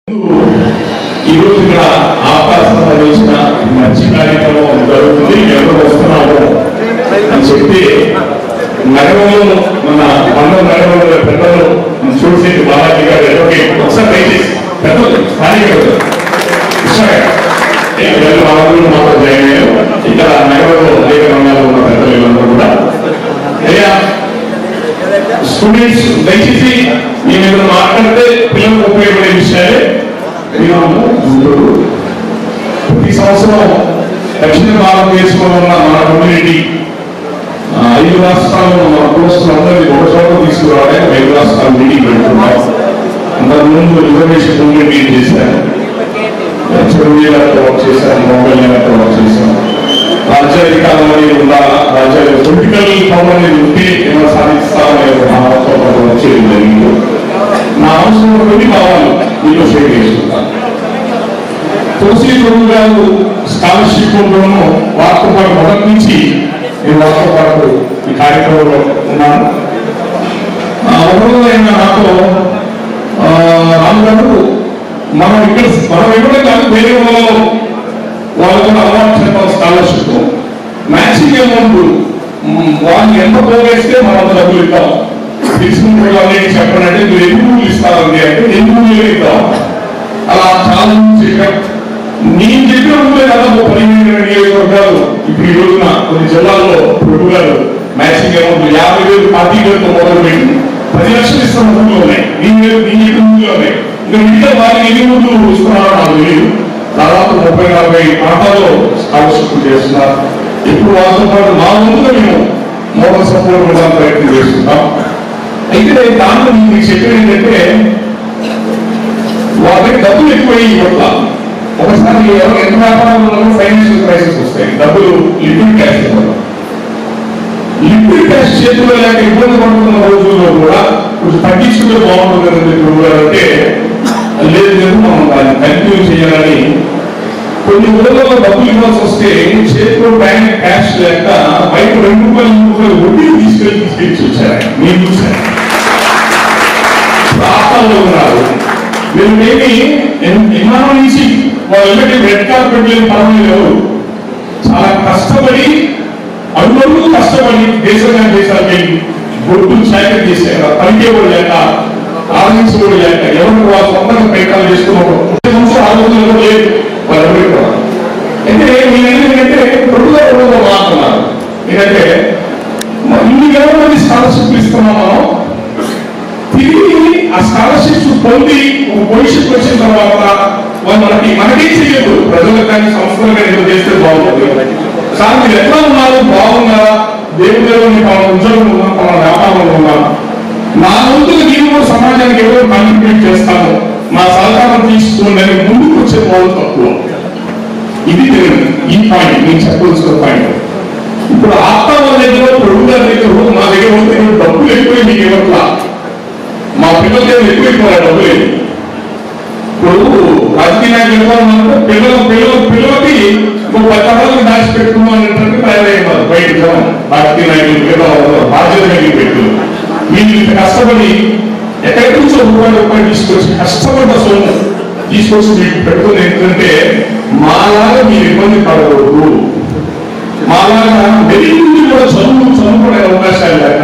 ఈరోజు ఇక్కడ ఆకాశం సంబంధించిన మంచి కార్యక్రమం జరుగుతుంది. ఎవరు వస్తున్నాము అని చెప్పి నగరంలో మన నగరంలో పెద్దలు చూసేది బాలాజీ గారు ఒకసారి దయచేసి పెద్దలు స్థానిక మాత్రం జాయిన్ అయ్యారు. ఇక్కడ నగరంలో అనేక రంగాల్లో ఉన్న పెద్దలు వీళ్ళందరూ కూడా స్టూడెంట్స్ దయచేసి మేము ఏదైనా మాట్లాడితే పిల్లలకు ఉపయోగపడే విషయాలే. ప్రతి సంవత్సరం దక్షిణ భారతదేశంలో ఉన్న మన కమ్యూనిటీ 5 రాష్ట్రాల్లో మన కులస్తులందరినీ ఒక చోట తీసుకురావడానికి 5 రాష్ట్రాలు మీటింగ్ పెడుతున్నాం. అంతకుముందు రిజర్వేషన్ మూవ్మెంట్ మీట్ చేశారు, చెరువులతో వర్క్ చేశారు, మొబైల్తో వర్క్ చేశారు. రాజ్యాధికారం అనేది ఉండాలా, రాజ్యాలు పొలిటికల్ పవర్ అనేది ఉంటే ఏమైనా సాధిస్తామనే భావంతో వర్క్ చేయడం జరిగింది. నా అవసరం కొన్ని భావాలు మీతో షేర్ చేసుకుంటాను. తులసి ప్రభు గారు స్కాలర్షిప్ ప్రోగ్రామ్ వారితో పాటు మొదటి నుంచి నేను వారితో పాటు ఈ కార్యక్రమంలో ఉన్నాను. ఒకరోజైనా నాతో రాము గారు మనం ఇవ్వడం కాదు, వేరే వాళ్ళకు అవార్డు చెప్పాలి స్కాలర్షిప్ మ్యాచింగ్ అమౌంట్ వాళ్ళు ఎంత పోగేస్తే మనం డబ్బులు ఇద్దాం. తీసుకుంటే వాళ్ళని చెప్పనంటే మీరు ఎన్ని ఇస్తారండి అంటే 8 ఇద్దాం. అలా చాలా నేను చెప్పిన ముందే కదా 15 నియోజకవర్గాలు ఇప్పుడు ఈ రోజున కొన్ని జిల్లాల్లో ప్రభు గారు మ్యాచింగ్ అమౌంట్ 50,000 40,000తో మొదలుపెట్టి 10 లక్షలు ఇస్తున్న ముందులో ఉన్నాయి. నేను చెప్పిన ముందులో ఉన్నాయి. ఇంకా మిగతా వారికి ఎన్ని ముందు ఇస్తున్నారో నాకు తెలియదు. దాదాపు 30-40 ప్రాంతాల్లో స్కాలర్షిప్ చేస్తున్నారు. ఇప్పుడు వాళ్ళతో పాటు మా ముందుగా మేము మోడల్ సపోర్ట్ ఇవ్వడానికి ప్రయత్నం చేస్తున్నాం. అయితే దాంట్లో మీకు చెప్పేది ఏంటంటే వాళ్ళకి డబ్బులు ఎక్కువయ్యి ఇవ్వట్ల. ఒకసారి ఎంత వ్యాపారంలో ఫైనాన్షియల్ క్రైసిస్ వస్తాయి, డబ్బులు లిక్విడ్ క్యాష్ ఇవ్వడం. లిక్విడ్ క్యాష్ చేతుల్లో లేక ఇబ్బంది పడుతున్న రోజుల్లో కూడా కొంచెం తగ్గించుకుంటే బాగుంటుంది కదండి ప్రభు గారు అంటే లేదు మనం దాన్ని కంటిన్యూ చేయాలని. కొన్ని ఊళ్ళలో డబ్బులు ఇవ్వాల్సి వస్తే చేతిలో బ్యాంక్ క్యాష్ లేక బయట 2 రూపాయలు వడ్డీ తీసుకెళ్ళి చూసారు. నేను చూశాను రాష్ట్రాల్లో ఉన్నారు. వీళ్ళేమి ఎన్నో నుంచి వాళ్ళు రెడ్ కార్పెట్ లేని పర్వాలేదు, చాలా కష్టపడి అడుగు కష్టపడి దేశాలకి బొడ్డు చాకరీ చేశారు. పనికే కూడా లేక ఆలోచించి కూడా లేక ఎవరు వాళ్ళ సొంతంగా ప్రయత్నాలు చేసుకున్నారు. ఆలోచనలు లేదు వాళ్ళు కూడా. అయితే ఏంటంటే ప్రభుత్వ మాట్లాడుతున్నారు ఏంటంటే ఇన్ని వేల మంది స్కాలర్షిప్లు ఇస్తున్నాం. మనం తిరిగి ఆ స్కాలర్షిప్స్ పొంది ఒక పొజిషన్కి వచ్చిన తర్వాత మనకే చేయదు. ప్రజలకు కానీ సంస్థలు కానీ ఏదో చేస్తే బాగుంటుంది. సార్ మీరు ఎట్లా ఉన్నారు, బాగున్నారా, దేవుడు ఉద్యోగంలో ఉన్నాం, మన వ్యాపారంలో ఉన్నాం, నా వంతుగా నేను కూడా సమాజానికి ఎవరో కాంట్రిబ్యూట్ చేస్తాను, నా సహకారం తీసుకోండి అని ముందుకు వచ్చే వాళ్ళు తక్కువ. ఇది ఈ పాయింట్ నేను చెప్పవలసిన పాయింట్. ఇప్పుడు ఆత్మ దగ్గర ప్రభు గారి దగ్గర మా దగ్గర ఉంటే డబ్బులు ఎక్కువ మీకు ఇవ్వట్లా, మా పిల్లల దగ్గర ఎక్కువైపోయారు డబ్బులు. ఇప్పుడు రాజకీయ నాయకులు పిల్లలకి ఒక 10 దాచి పెట్టుకున్నానంటే తయారయ్యారు బయట రాజకీయ నాయకులు బాధ్యత కలిగి పెట్టు. మీరు ఇంత కష్టపడి ఎక్కడి నుంచో రూపాయలు తీసుకొచ్చి కష్టపడ్డ సొమ్ము తీసుకొచ్చి మీకు పెట్టుకుని ఏంటంటే మాలాగా మీరు ఇబ్బంది పడకూడదు. మాలాగా వెలిగి కూడా చదువుకునే అవకాశాలు లేక,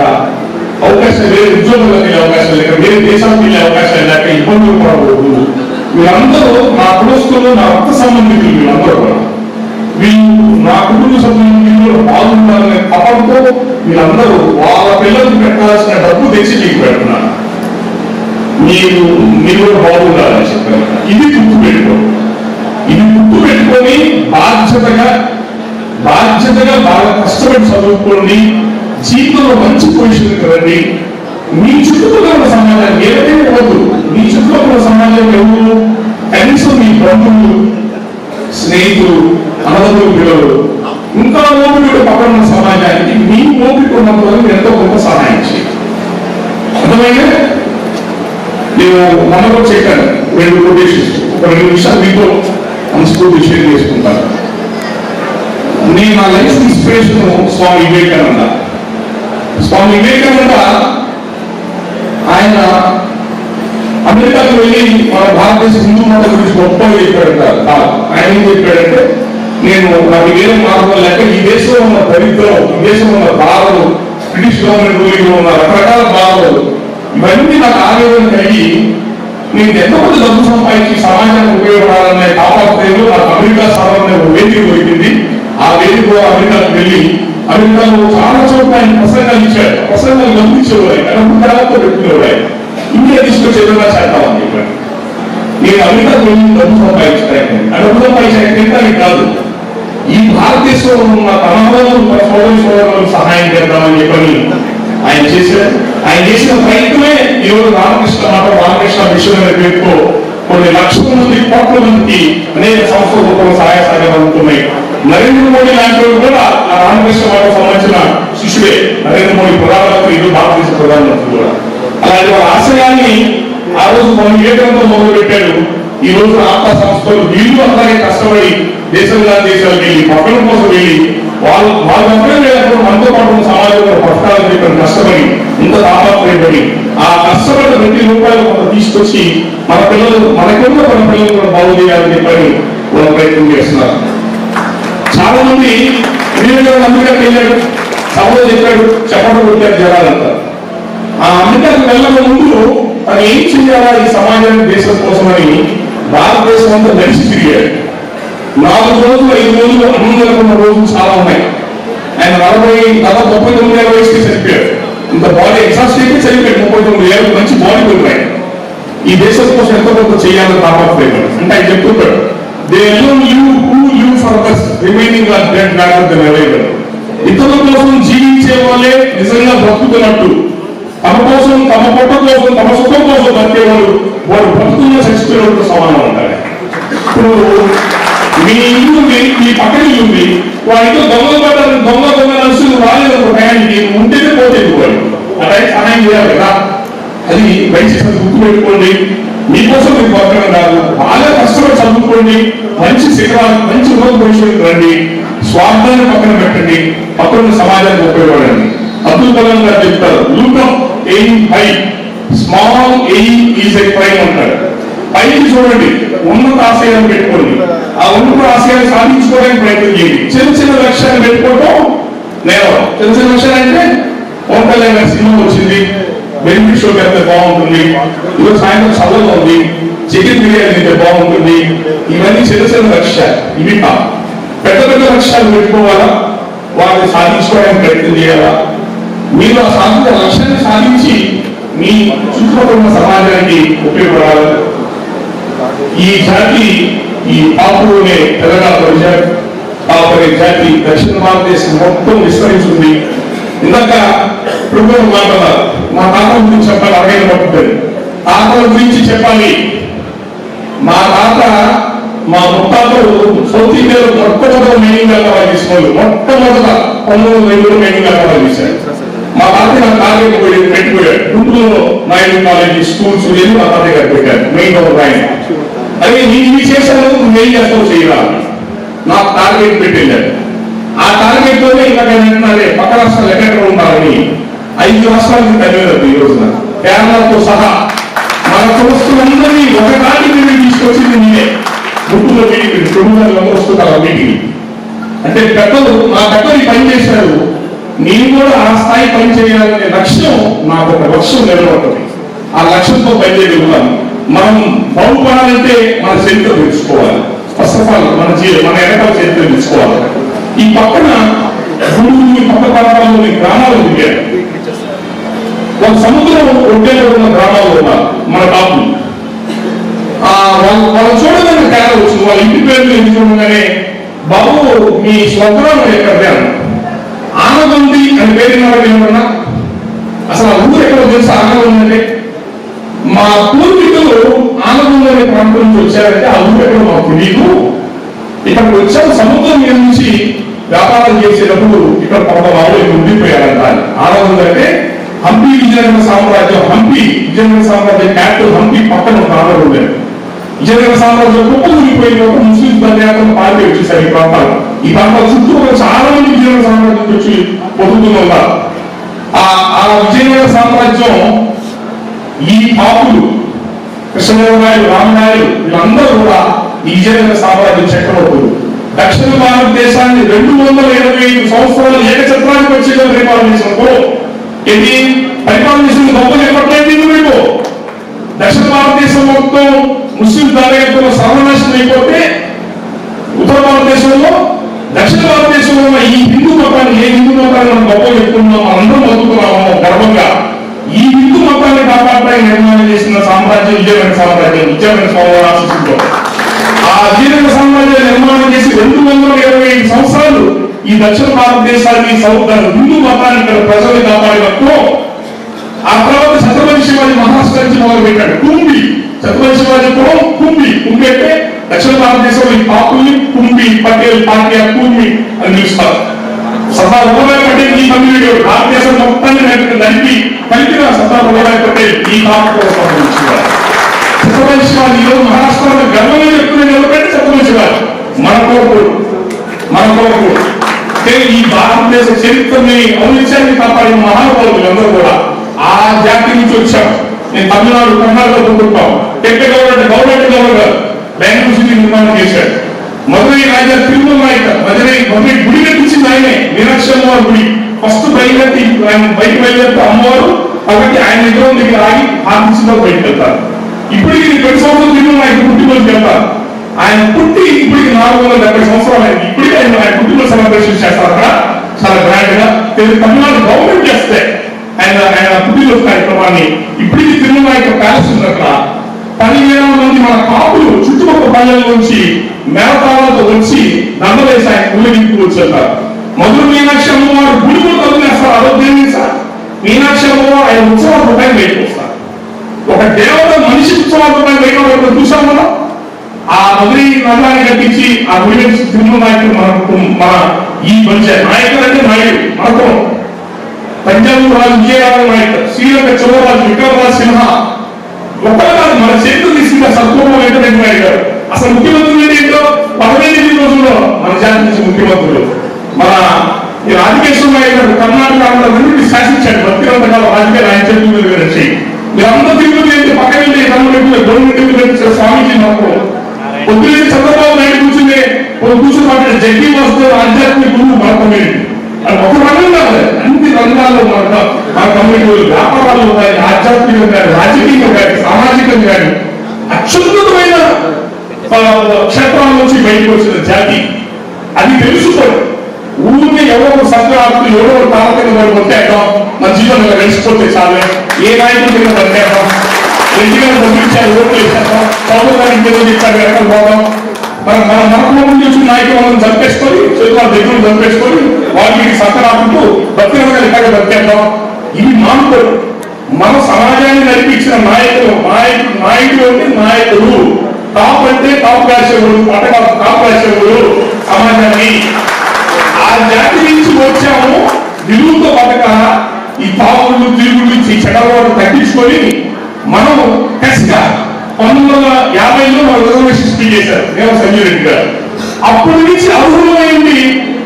అవకాశం వేరే ఉద్యోగాలకు వెళ్ళే అవకాశాలు లేక, వేరే దేశాలకు వెళ్ళే అవకాశాలు లేక ఇబ్బందులు పడకూడదు. వీళ్ళందరూ నా కులస్తులు, నా రక్త సంబంధికులు, వీళ్ళందరూ కూడా వీళ్ళు నా కుటుంబ సభ్యులు బాగుండాలనే తపంతో వీళ్ళందరూ వాళ్ళ పిల్లలకు పెట్టాల్సిన డబ్బు తెచ్చి మీకు పెడుతున్నారు. మీరు కూడా బాగుండాలని చెప్పారు. ఇది గుర్తు పెట్టుకొని బాధ్యతగా బాగా కష్టపడి చదువుకోండి, జీవితంలో మంచి పొజిషన్ కదండి. మీ చుట్టుపక్కల ఉన్న సమాజానికి ఏదైతే ఇవ్వద్దు. మీ చుట్టుపక్కల ఉన్న సమాజం ఎవరు, కనీసం మీ బంధువులు, స్నేహితులు, అన్నదమ్ములు, పిల్లలు, ఇంకా ఓపిక పక్కన ఉన్న సమాజానికి మీ ఓపిక ఉన్నప్పుడు ఎంతో కొంత సహాయం చేయాలి. అర్థమైనా నేను మొన్న కూడా చెప్పాను 2 కొటేషన్స్, ఒక 2 నిమిషాలు మీతో మనస్ఫూర్తి షేర్ చేసుకుంటాను. నేను నా లైఫ్ ఇన్స్పిరేషన్ స్వామి వివేకానంద. స్వామి వివేకానంద ఆయన అమెరికాకు వెళ్ళి మన భారతదేశ హిందూ మతం గురించి గొప్పగా చెప్పాడు. ఆయన ఏం చెప్పాడంటే, నేను నాకు వేరే మార్గం లేక ఈ దేశంలో ఉన్న దరిద్రం, ఈ దేశంలో ఉన్న బాధలు, బ్రిటిష్ గవర్నమెంట్ రూలింగ్ లో ఉన్న రకరకాల బాధలు, ఇవన్నీ నాకు ఆవేదన కలిగి నేను ఎంతమంది డబ్బు సంపాదించి సమాజానికి ఉపయోగపడాలనే తాపత్రయంలో నాకు అమెరికా సాధారణ వేదిక దొరికింది. ఆ వేదిక అమెరికాకు వెళ్ళి అమెరికాలో చాలా చోట్ల ఆయన ప్రసంగాలు ఇచ్చాడు. ప్రసంగాలు గమనించేవాడు, అనుభూతాలతో పెట్టుకునేవాడు. ఇండియా తీసుకొచ్చి ఏదైనా చేద్దామని చెప్పాడు. నేను అమెరికాకు వెళ్ళి డబ్బు సంపాదించడానికి డబ్బు సంపాదించడానికి కాదు, ఈ భారతదేశంలో ఉన్న తనవాళ్ళు సోదరులకు సహాయం చేద్దామని చెప్పని ఆయన చేశారు. ఆయన చేసిన ప్రయత్నమే ఈరోజు రామకృష్ణ మిషన్ అనే పేరుతో కొన్ని లక్షల మంది, కోట్ల మందికి అనేక సంస్థలు సహాయ సహకారాలు అందుతున్నాయి. నరేంద్ర మోడీ లాంటి వాళ్ళు కూడా ఆ రామకృష్ణ మఠం సంబంధించిన శిష్యుడే. నరేంద్ర మోడీ ప్రధానమంత్రి, ఈరోజు భారతదేశ ప్రధానమంత్రి కూడా. అలాంటి వాళ్ళ ఆశయాన్ని ఆ రోజు మనం వివేకంతో మొదలు పెట్టారు. ఈ రోజు ఆత్మ సంస్థలు వీళ్ళు అలాగే కష్టపడి దేశంగా దేశాలకు వెళ్ళి పక్కన కోసం వెళ్ళి వాళ్ళు ఎప్పుడైనా లేనప్పుడు మనతో పాటు సమాజంలో పథకాలను చెప్పి కష్టపడి ఇంత తాపత్రయపడి ఆ కష్టపడిన ₹2 కొంత తీసుకొచ్చి మన పిల్లలు మనకున్న మన పిల్లలు కూడా బాగు చేయాలని చెప్పని వాళ్ళు ప్రయత్నం చేస్తున్నారు. చాలా మంది అమెరికాకి వెళ్ళాడు, సభలో చెప్పాడు, చెప్పడం కొట్టారు జనాలంతా. ఆ అమెరికాకి వెళ్ళక ముందు తను ఏం చేయాలా ఈ సమాజానికి దేశం కోసమని భారతదేశం అంతా నడిచి తిరిగాడు. 4 రోజులు 5 రోజులు అనుకున్న రోజులు చాలా ఉన్నాయి. ఆయన 39 వయసుకి చనిపోయాడు. ఇంత బాడీ ఎగ్జాస్ట్ అయితే చనిపోయాడు. 39 ఏళ్ళు మంచి బాడీ ఉన్నాయి. ఈ దేశం కోసం ఎంతో కొంత చేయాలని తాపత్రయం. అంటే ఆయన చెప్తుంటాడు, they alone who live for us remaining are dead rather than alive. ఇతరుల కోసం జీవించే వాళ్ళే నిజంగా బ్రతుకుతున్నట్టు, తమ కోసం, తమ పొట్ట కోసం, తమ సుఖం కోసం బతికేవాడు వాడు బ్రతుకున్న చచ్చిపోయినట్టు సమానం అంటారు. ఇప్పుడు మీ ఇల్లు ఉంది, మీ పక్కన ఇల్లు ఉంది, వాడితో దొంగ నడుస్తుంది రాలేదు టయానికి ఉంటేనే పోతే వాడు ఆ టైం సహాయం చేయాలి కదా. అది దయచేసి గుర్తు పెట్టుకోండి. మీకోసం మీరు పక్కన కాదు, బాగా కష్టపడి చదువుకోండి, మంచి శిఖరాలు, మంచి ఉన్నత భవిష్యత్తు రండి, స్వార్థాన్ని పక్కన పెట్టండి, పక్కన సమాజానికి ఉపయోగపడండి. అబ్దుల్ కలాం గారు చెప్తారు, look aim high, small aim is a crime అంటాడు. పైకి చూడండి, ఉన్నత ఆశయాన్ని పెట్టుకోండి, ఆ ఉన్నత ఆశయాన్ని సాధించుకోవడానికి ప్రయత్నం చేయండి. చిన్న చిన్న లక్ష్యాన్ని పెట్టుకోవటం నేరం. చిన్న చిన్న లక్ష్యాలు అంటే పవన్ కళ్యాణ్ గారి సినిమా వచ్చింది, బెనిఫిట్ షో పెడితే బాగుంటుంది, ఈరోజు సాయంత్రం చల్లగా ఉంది, చికెన్ బిర్యానీ తింటే బాగుంటుంది, ఇవన్నీ చిన్న చిన్న లక్ష్యాలు. ఇవి కాదు, పెద్ద పెద్ద లక్ష్యాలు పెట్టుకోవాలా, వాటిని సాధించుకోవడానికి ప్రయత్నం చేయాలా. మీరు ఆ సాధించిన లక్ష్యాన్ని సాధించి మీ చుట్టుపక్కల ఉన్న సమాజానికి ఉపయోగపడాలి. ఈ జాతి, ఈ పాపులోనే తెలంగాణ పరిజాతి, పాపరే జాతి దక్షిణ భారతదేశం మొత్తం విస్తరించింది. ఇందాక ప్రభుత్వ మాట్లాడారు, మా తాతల గురించి చెప్పాలి, అరగైన పట్టుతుంది. తాతల గురించి చెప్పాలి. మా తాత, మా ముత్తాతలు సౌత్ ఇండియాలో మొట్టమొదటి మైనింగ్ వ్యాపారాలు తీసుకోవాలి. మొట్టమొదట 1902 మైనింగ్ వ్యాపారాలు తీశారు. మా తాత నాకు టార్గెట్ పెట్టిపోయాడు. గుంటూరులో నాయుడు కాలేజీ స్కూల్స్ వెళ్ళి మా తాత గారు పెట్టారు, మెయిన్ ఒక ఆయన. అదే నీకు చేశాను, నువ్వు ఏం చేస్తావు చేయాలి, నాకు టార్గెట్ పెట్టిండారు. ఆ టార్గెట్ తోనే ఇంకా అంటున్నారే పక్క రాష్ట్రాలు ఎక్కడ ఉంటారని 5 రాష్ట్రాలకు తెలియదు. ఈ రోజున కేరళతో సహా మన కులస్తులందరినీ ఒక టార్గెట్ తీసుకొచ్చింది నేనే. గుంటూరులో మీటింగ్ 900 వస్తున్నారు మీటింగ్. అంటే పెద్దలు, నా పెద్దలు పని చేశారు, నేను కూడా ఆ స్థాయి పని చేయాలనే లక్ష్యం నాకు ఒక లక్ష్యం నిలబడుతుంది. ఆ లక్ష్యంతో పనిచేయగలుగుతాను. మనం బాగుపడాలంటే మన చరిత్ర తెలుసుకోవాలి. ఫస్ట్ ఆఫ్ ఆల్ మన వెనకాల చరిత్ర తెలుసుకోవాలి. ఈ పక్కన గుంటూరు పక్క ప్రాంతాల్లోని గ్రామాలు దిగారు. ఒక సముద్రం ఒడ్డేలో ఉన్న గ్రామాల్లో ఉన్నారు మన కాపులు. వాళ్ళు చూడగానే తేడా వచ్చింది. వాళ్ళ ఇంటి పేర్లు ఎందుకు చూడగానే, బాబు మీ స్వగ్రామం ఎక్కడ, ఆనగొంది అని పేరున్నవాడు ఏమన్నా, అసలు ఆ ఊరు ఎక్కడో తెలుసు ఆనగొంది అంటే. మా పూర్వీకులు ఆనగొంది అనే ప్రాంతం నుంచి వచ్చారంటే ఆ ఊరు ఎక్కడో మాకు తెలియదు. ఇక్కడికి వచ్చాము, సముద్రం మీద నుంచి వ్యాపారం చేసేటప్పుడు ఇక్కడ కొంత వాళ్ళు ఉండిపోయారంట. ఆనగొంది అంటే హంపి విజయనగర సామ్రాజ్యం, హంపి విజయనగర సామ్రాజ్యం క్యాపిటల్ హంపి పక్కన ఒక ఆనగొంది. విజయనగర సామ్రాజ్యం కుప్పకూలిపోయినప్పుడు ముస్లిం దండయాత్రలు పార్టీ వచ్చేసారు ఈ ప్రాంతాలు. ఈ ప్రాంతాల చుట్టూ చాలా మంది విజయనగర సామ్రాజ్యం వచ్చి పొందుతున్నారు. ఆ విజయనగర సామ్రాజ్యం ఈ కాపులు కృష్ణదేవరాయలు, రామనాయుడు వీళ్ళందరూ కూడా ఈ విజయనగర సామ్రాజ్యం చక్రవర్తులు. దక్షిణ భారతదేశాన్ని 225 సంవత్సరాలు ఏకఛత్రానికి వచ్చేగా పరిపాలన చేసినప్పుడు ఇది పరిపాలన చేసిన గొప్ప చెప్పట్లేదు. మీకు దక్షిణ భారతదేశం మొత్తం ముస్లిం దారిలో సర్వనాశనం అయిపోతే ఉత్తర భారతదేశంలో దక్షిణ భారతదేశంలో ఉన్న ఈ హిందూ మతాన్ని, ఏ హిందూ మతాన్ని మనం గొప్ప చెప్తున్నామో అందరం బతుకుతున్నామో గర్వంగా ఈ హిందూ మతాన్ని కాపాడడానికి నిర్మాణం చేసిన సామ్రాజ్యం విజయనగర సామ్రాజ్యం. విజయనగర స్వామివారి ఆశీస్సులతో ఆ విజయనగర సామ్రాజ్యం నిర్మాణం చేసి 225 సంవత్సరాలు ఈ దక్షిణ భారతదేశాన్ని హిందూ మతాన్ని ఇక్కడ ప్రజల్ని కాపాడినప్పుడు ఆ తర్వాత ఛత్రపతి శివాజీ మహారాష్ట్ర నుంచి మొదలు పెట్టాడు. కుంభి ఛత్రపతి శివాజీ కుంభి అంటే దక్షిణ భారతదేశంలో ఈ కాపుల్ని కుంభి, పటేల్, పాటియా, కుంభి అని పిలుస్తారు. సర్దార్ వల్లభాయ్ పటేల్ ఈ కమ్యూనిటీ భారతదేశం మొత్తాన్ని నడిపి కలిపిన సర్దార్ వల్లభాయ్ పటేల్ ఈ కాపు కోసం ఛత్రపతి శివాజీ ఈరోజు మహారాష్ట్రలో గర్వంగా చెప్తున్న నిలబెట్టి ఛత్రపతి శివాజీ మన కొరకు ఈ భారతదేశ చరిత్రని ఔనిత్యాన్ని కాపాడిన మహానుభావులు అందరూ కూడా ఆ జాతి నుంచి వచ్చాం. నేను తమిళనాడు, కర్ణాటక పుట్టుకుంటాం. గవర్నమెంట్ బెంగళూరు సిటీ నిర్మాణం చేశాడు. మధురై రాజా తిరుమల నాయక మధురై గుడి కట్టించింది ఆయనే, మీనాక్షి అమ్మవారి గుడి. ఫస్ట్ బయలుదేరి ఆయన బయట బయలుదేరితే అమ్మవారు కాబట్టి ఆయన విగ్రహం దగ్గర ఆగి ఆఫీసులో బయటకు వెళ్తారు. ఇప్పటికి 20 సంవత్సరాలు తిరుమల నాయకు పుట్టినరోజు వెళ్తారు. ఆయన పుట్టి ఇప్పటికి 470 సంవత్సరాలు అయింది. ఇప్పటికీ ఆయన పుట్టినరోజు సెలబ్రేషన్ చేస్తారు అక్కడ చాలా గ్రాండ్ గా. తమిళనాడు గవర్నమెంట్ చేస్తే ఆయన పుట్టినరోజు కార్యక్రమాన్ని ఇప్పటికీ తిరుమల నాయక ప్యాలెస్ ఉంది. అక్కడ 10,000 మంది మన కాపులు చుట్టుపక్కల పల్లెల నుంచి మేళతాళాలతో వచ్చి దండలేసి ఆయన ఊళ్ళకి వచ్చేస్తారు. మధుర మీనాక్షి అమ్మవారు గుడి కూడా తొలగిస్తారు. అదొద్దేమి సార్, మీనాక్షి అమ్మవారు ఆయన ఉత్సవాల రూపాయలు బయటకు వస్తారు. ఒక దేవత మనిషి ఉత్సవాల రూపాయలు బయట చూసాం మనం. ఆ మధురై నగరాన్ని కట్టించి ఆ గుడి తిరుమల నాయకుడు మన ఈ పంచాయతీ నాయకుడు అంటే నాయుడు మనకు పంజాబ్ రాజు విజయరాజు నాయక్, శ్రీలంక చోళరాజు విక్రమరాజు సిన్హా ఒక్కరు కాదు, మన చేతులు తీసుకున్న సత్కోపం వెంకటరెడ్డి నాయుడు గారు. అసలు ముఖ్యమంత్రులు ఏంటో 15 రోజుల్లో మన జాతి నుంచి ముఖ్యమంత్రులు మన రాజకేశ్వర నాయుడు గారు కర్ణాటక రెండింటిని శాసించాడు. భక్తిరంతకాల రాజకీయాలు ఆయన చేతుల మీద వచ్చి మీరందరూ తిరుగుతుంది ఏంటి పక్కన వెళ్ళి గవర్నమెంట్ స్వామీజీ నాకు పొద్దున్నే చంద్రబాబు నాయుడు కూర్చుని మాట్లాడే జగ్గి వస్తూ ఆధ్యాత్మిక గురువు మన కమ్యూనిటీ. అది ఒక రంగం కాదు, అన్ని రంగాల్లో మన కమ్యూనిటీ వ్యాపారాలు కానీ, ఆధ్యాత్మికం కానీ, రాజకీయం కానీ, సామాజికం కానీ అత్యున్నతమైన క్షేత్రాల నుంచి బయటకు వచ్చిన జాతి. అది తెలుసుకోండి. ఊరిని ఎవరో సత్యార్థులు ఎవరో తారకం వాడు కొట్టేద్దాం, మన జీవనంలో కలిసిపోతే చాలే, ఏ నాయకుడి మీద పట్టేద్దాం, ఎన్నికలు పంపించారు ఓట్లు వేసేద్దాం, చదువు గారికి ఏదో చెప్పారు ఎక్కడ పోదాం, మనకు ముందు వచ్చిన నాయకులు వాళ్ళని చంపేసుకొని చేతుల దగ్గర చంపేసుకొని వాళ్ళకి సత్యరాకుంటూ భక్తులుగా ఎక్కడ బతికేద్దాం. ఇవి మానుకోరు. మన సమాజాన్ని నడిపించిన నాయకుడు టాప్ అంటే టాప్ రాసేవాడు, పట్టకాలు టాప్ రాసేవాడు సమాజాన్ని. ఆ జాతి నుంచి వచ్చాము విలువతో పట్టక ఈ తాగుళ్ళు తిరుగుళ్ళు చెడవాడు తగ్గించుకొని మనం కసిగా 1950లో మన రిజర్వేషన్ స్పీచ్ చేశారు నేను సంజయ్ రెడ్డి గారు. అప్పటి నుంచి అర్హులమైంది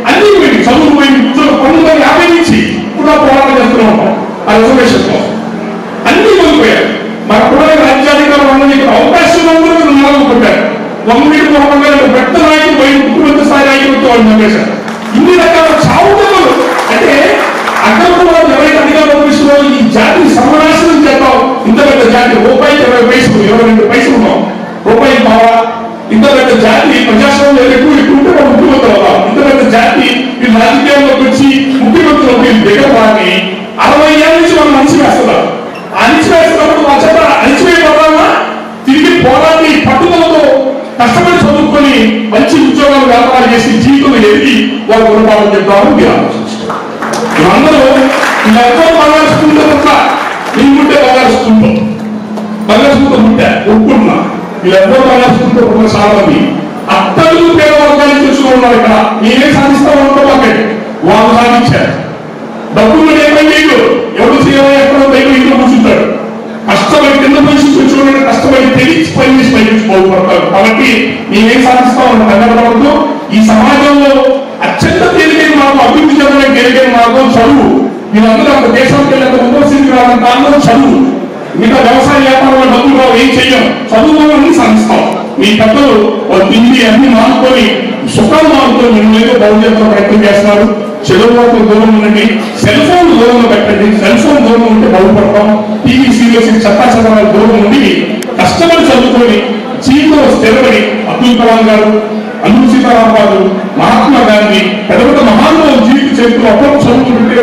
అన్ని పోయింది, చదువు పోయింది. 1950 నుంచి కూడా పోరాటం చేస్తూ ఉంటాం ఆ రిజర్వేషన్ కోసం. అన్ని కోల్పోయారు. మన కూడా రాజ్యాధికారం అన్నది అవకాశం నాలుగు కొట్టారు. వంగవీటి మోహన్ గారు పెద్ద నాయకులు పోయి ముఖ్యమంత్రి స్థాయి నాయకులతో వాళ్ళు నమ్మేశారు. ఇన్ని రకాల చావులు అంటే అగ్రకులాలు ఎవరైతే అధికారం విషయంలో ఈ జాతిని సర్వనాశనం చేద్దాం. ఇంత పెద్ద జాతి రూపాయికి 20 పైసలు 22 పైసలు ఉన్నాం రూపాయి కావా. ఇంత పెద్ద జాతి ప్రజాస్వామ్యం ఎక్కువ ఉంటే మనం ముఖ్యమంత్రి అవుతాం. ఇంత పెద్ద జాతి వీళ్ళు రాజకీయాల్లోకి వచ్చి ముఖ్యమంత్రులు వీళ్ళు దగ్గర వాడిని 60 ఏళ్ళ నుంచి మనం అణిచివేస్తున్నారు. అణిచివేస్తున్నప్పుడు మా చేత అణిచివేయబడాలా తిరిగి పోరాడి పట్టుదలతో కష్టపడి చదువుకొని మంచి ఉద్యోగాలు వ్యాపారాలు చేసి జీవితంలో ఎదిగి వాళ్ళు గుణపాఠం చెప్తామని మీరు ఆలోచించారు. అందరూ వీళ్ళెందరూ బంగారు స్కూల్లో ఉంటా, నేను ఉంటే బంగారు స్కూల్లో ఉంటే ఒప్పుకున్నా. వీళ్ళెందరూ బంగారు స్కూల్లో ఉన్న చాలా మంది అత్తలు పేద వర్గాన్ని తెలుసుకుని ఉన్నారు. ఇక్కడ నేనే సాధిస్తామనుకో మాకండి వాళ్ళు సాధించారు. డబ్బులు ఏమైంది ఎవరు చేయాలి ఎక్కడో బయట ఇంట్లో కూర్చుంటాడు. కష్టపడి కింద పొజిషన్ కూర్చోవడానికి కష్టపడి తెలిసి పైనుంచి బాగుపడతారు. కాబట్టి నేనేం సాధిస్తామని కనబడవద్దు. ఈ సమాజంలో అత్యంత తేలికైన మార్గం, అభివృద్ధి చెందడానికి తేలికైన మార్గం చదువు. మీరందరూ ఒక దేశానికి వెళ్ళక ముందు రావడం కారణం చదువు. మిగతా వ్యవసాయ వ్యాపారంలో డబ్బులు రావు, ఏం చెయ్యం, చదువుకోవాలని సాధిస్తాం. మీ పెద్దలు వాళ్ళు తిండి అన్ని మానుకొని సుఖాలు మానుకొని మిమ్మల్ని భవిష్యత్తులో ప్రయత్నం చేస్తున్నారు. చెడువాకు దూరం ఉండండి, సెల్ ఫోన్ దూరంలో పెట్టండి. సెల్ ఫోన్ దూరం ఉంటే బాగుపడతాం. టీవీ సీరియల్స్ చెత్తా చదవాల దూరం ఉండి కష్టపడి చదువుకొని జీవితంలో స్థిరపడి అబ్దుల్ కలాం గారు, అల్లూరి సీతారామరాజు, మహాత్మా గాంధీ పెద్ద పెద్ద మహానుభావులు జీవిత చరిత్రలో అప్పుడప్పుడు చదువుతుంటే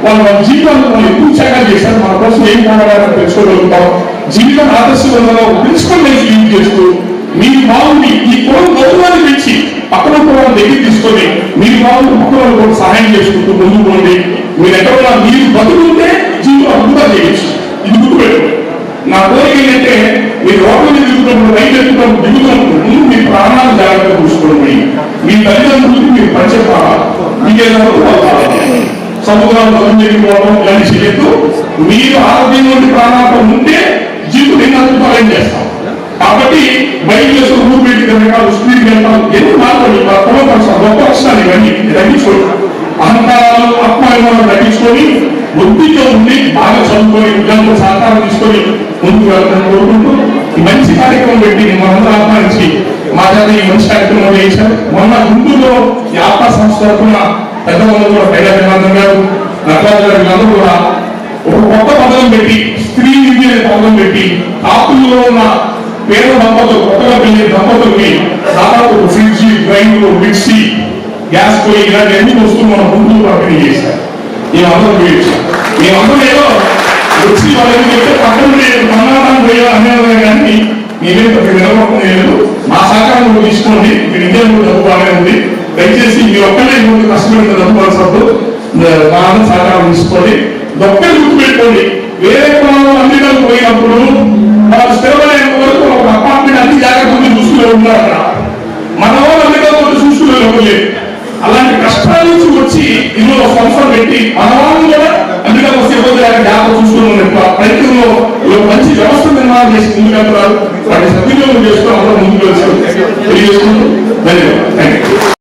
వాళ్ళ జీవితాన్ని వాళ్ళు ఎక్కువ త్యాగాలు చేశారు. మన కోసం ఏం కావాలని తెలుసుకోగలుగుతాం. జీవితం ఆదర్శంలో ప్రిన్సిపల్ లైఫ్ లీడ్ చేస్తూ మీరు బాగుండి ఈ కులం గౌరవాన్ని పెంచి పక్కన కులం దగ్గర తీసుకొని మీరు బాగుండి పక్కన కూడా సహాయం చేసుకుంటూ ముందుకు పోండి. మీరు ఎక్కడ మీరు బతుకుంటే జీవితం అద్భుతంగా చేయొచ్చు. ఇది గుర్తుపెట్టు. నా కోరిక ఏంటంటే మీరు రోడ్ల మీద దిగుతున్నప్పుడు, రైలు ఎక్కుతున్నప్పుడు, దిగుతున్నప్పుడు మీ ప్రాణాలు జాగ్రత్తగా చూసుకోండి. మీ తల్లిదండ్రులకి మీరు పంచపాలి. మీకేదో సముద్రాలు చదువు జరిగిపోవడం ఇలాంటి చేయొద్దు. మీరు ఆరోగ్యంగా ఉండి ప్రాణాలతో ఉంటే జీవితం ఎన్ని అద్భుతాలు చేస్తాం. కాబట్టి బయట రూపు పెట్టి రకాలు స్పీడ్ వెళ్తాం, ఎందుకు మాట్లాడి గొప్ప లక్షణాలు ఇవన్నీ తగ్గించుకోండి. అహంకారాలు, ఆత్మాభిమానాలు తగ్గించుకొని ఒత్తిడితో ఉండి బాగా చదువుకొని ఉద్యోగంలో సహకారం తీసుకొని ముందుకు వెళ్తాను కోరుకుంటూ ఈ మంచి కార్యక్రమం పెట్టి మనందరూ ఆహ్వానించి మా చేత ఈ మంచి కార్యక్రమం చేశారు. మొన్న గుంటూరులో ఈ ఆత్మ సంస్థ తరఫున పెద్దవాళ్ళు కూడా పైలాభినందం గారు, నటరాజు గారు వీళ్ళందరూ కూడా ఒక కొత్త పథకం పెట్టి స్త్రీ విద్య అనే పథకం పెట్టి ఆకుల్లో ఉన్న పేద దంపతులు, కొత్తగా పెళ్లి దంపతులకి దాదాపు ఫ్రిడ్జ్, గ్రైండర్, మిక్సీ, గ్యాస్ పొయ్యి ఇలాంటి అన్ని వస్తువులు మన గుంటూరు పంపిణీ చేశారు. మేమందరం పోయించాం. మేమందరం ఏదో వచ్చి వాళ్ళని చెప్తే పక్కన మన్నాటాన్ని పోయా అనేవారు కానీ మేమేం నిలబడటం లేదు. మా సహకారం కూడా తీసుకోండి. మీరు ఇండియా కూడా డబ్బు బాగానే ఉంది. దయచేసి మీరు ఒక్కనే కష్టపడిన డబ్బు వలసద్దు. మా సహకారం తీసుకోండి. ఒక్కరి గుర్తు పెట్టుకోండి. వేరే కులాలు అమెరికాకు పోయినప్పుడు వాళ్ళు స్థిరమైన వరకు ఒక అపార్ట్మెంట్ అన్ని జాగ్రత్తగా చూసుకునే ఉన్నారు అక్కడ. మన వాళ్ళు అమెరికాకు చూసుకునే లేదు. అలాంటి కష్టాల నుంచి వచ్చి ఇందులో సంవత్సరం పెట్టి మన వాళ్ళు కూడా అమెరికాకు వస్తే జాగ్రత్త చూసుకుని ఉన్న ప్రయత్నంలో మంచి వ్యవస్థ నిర్మాణం చేసి ముందుకు వెళ్తున్నారు. వాటిని సద్వినియోగం చేసుకుని అందరూ ముందుకు వెళ్ళి తెలియజేసుకుంటూ ధన్యవాదాలు. Thank you.